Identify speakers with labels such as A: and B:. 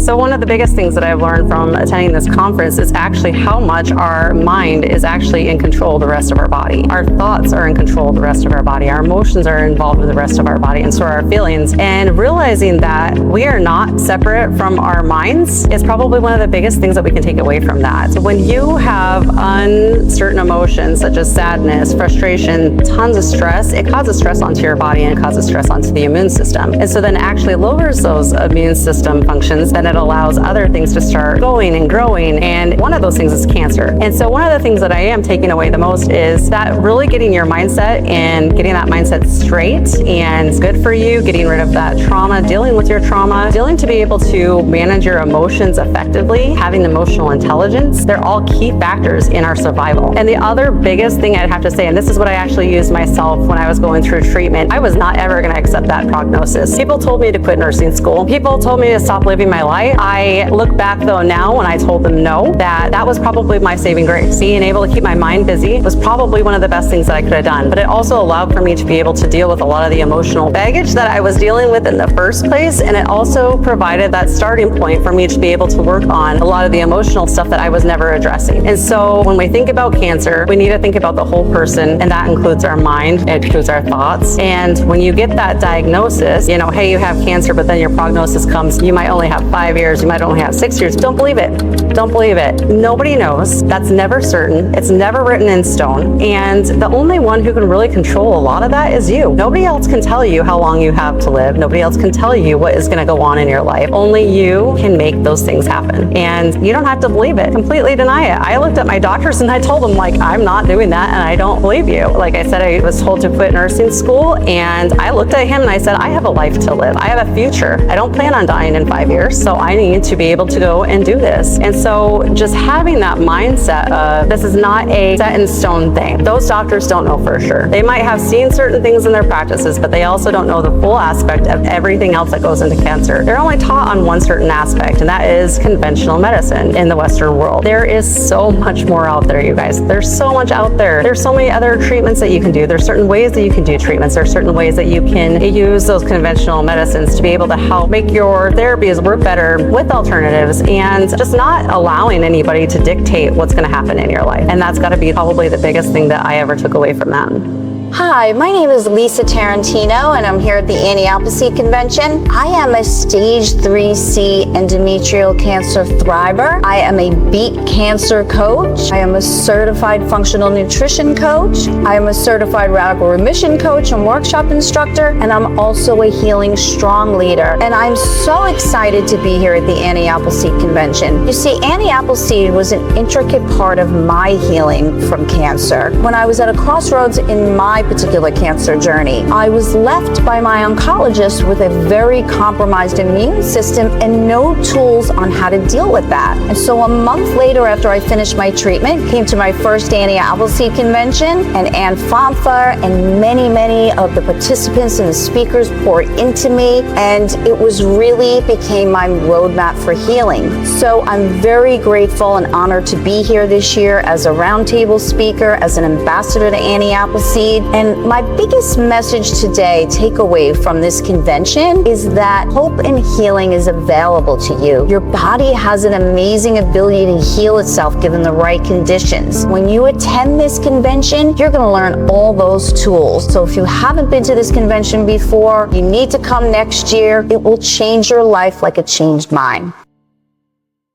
A: So one of the biggest things that I've learned from attending this conference is actually how much our mind is actually in control of the rest of our body. Our thoughts are in control of the rest of our body. Our emotions are involved with the rest of our body, and so are our feelings. And realizing that we are not separate from our minds is probably one of the biggest things that we can take away from that. So when you have uncertain emotions such as sadness, frustration, tons of stress, it causes stress onto your body and it causes stress onto the immune system. And so then it actually lowers those immune system functions, then it allows other things to start going and growing. And one of those things is cancer. And so one of the things that I am taking away the most is that really getting your mindset and getting that mindset straight and good for you, getting rid of that trauma, dealing with your trauma, dealing to be able to manage your emotions effectively, having emotional intelligence. They're all key factors in our survival. And the other biggest thing I'd have to say, and this is what I actually used myself when I was going through treatment, I was not ever going to accept that prognosis. People told me to quit nursing school. People told me to stop living my life. I look back though now when I told them no, that was probably my saving grace. Being able to keep my mind busy was probably one of the best things that I could have done. But it also allowed for me to be able to deal with a lot of the emotional baggage that I was dealing with in the first place. And it also provided that starting point for me to be able to work on a lot of the emotional stuff that I was never addressing. And so when we think about cancer, we need to think about the whole person, and that includes our mind, it includes our thoughts. And when you get that diagnosis, hey, you have cancer, but then your prognosis comes, you might only have 5 years, you might only have 6 years. Don't believe it. Don't believe it. Nobody knows. That's never certain. It's never written in stone. And the only one who can really control a lot of that is you. Nobody else can tell you how long you have to live. Nobody else can tell you what is going to go on in your life. Only you can make those things happen. And you don't have to believe it. Completely deny it. I looked at my doctors and I told them, I'm not doing that and I don't believe you. Like I said, I was told to quit nursing school, and I looked at him and I said, I have a life to live. I have a future. I don't plan on dying in 5 years, so I need to be able to go and do this. And so just having that mindset of this is not a set in stone thing. Those doctors don't know for sure. They might have seen certain things in their practices, but they also don't know the full aspect of everything else that goes into cancer. They're only taught on one certain aspect, and that is conventional medicine in the Western world. There is so much more out there, you guys. There's so much out there. There's so many other treatments that you can do. There's certain ways that you can do treatments. There's certain ways that you can use those conventional medicines to be able to help make your therapies work better with alternatives, and just not allowing anybody to dictate what's going to happen in your life. And that's got to be probably the biggest thing that I ever took away from that.
B: Hi, my name is Lisa Tarantino, and I'm here at the Appleseed Convention. I am a stage 3C endometrial cancer thriver. I am a Beat Cancer coach. I am a certified functional nutrition coach. I am a certified radical remission coach and workshop instructor, and I'm also a healing strong leader. And I'm so excited to be here at the Appleseed Convention. You see, Appleseed was an intricate part of my healing from cancer. When I was at a crossroads in my particular cancer journey, I was left by my oncologist with a very compromised immune system and no tools on how to deal with that. And so a month later, after I finished my treatment, came to my first Appleseed Convention, and Ann Famfa and many of the participants and the speakers poured into me, and it was really became my roadmap for healing. So I'm very grateful and honored to be here this year as a roundtable speaker, as an ambassador to Appleseed. And my biggest message today, takeaway from this convention, is that hope and healing is available to you. Your body has an amazing ability to heal itself given the right conditions. When you attend this convention, you're going to learn all those tools. So if you haven't been to this convention before, you need to come next year. It will change your life like it changed mine.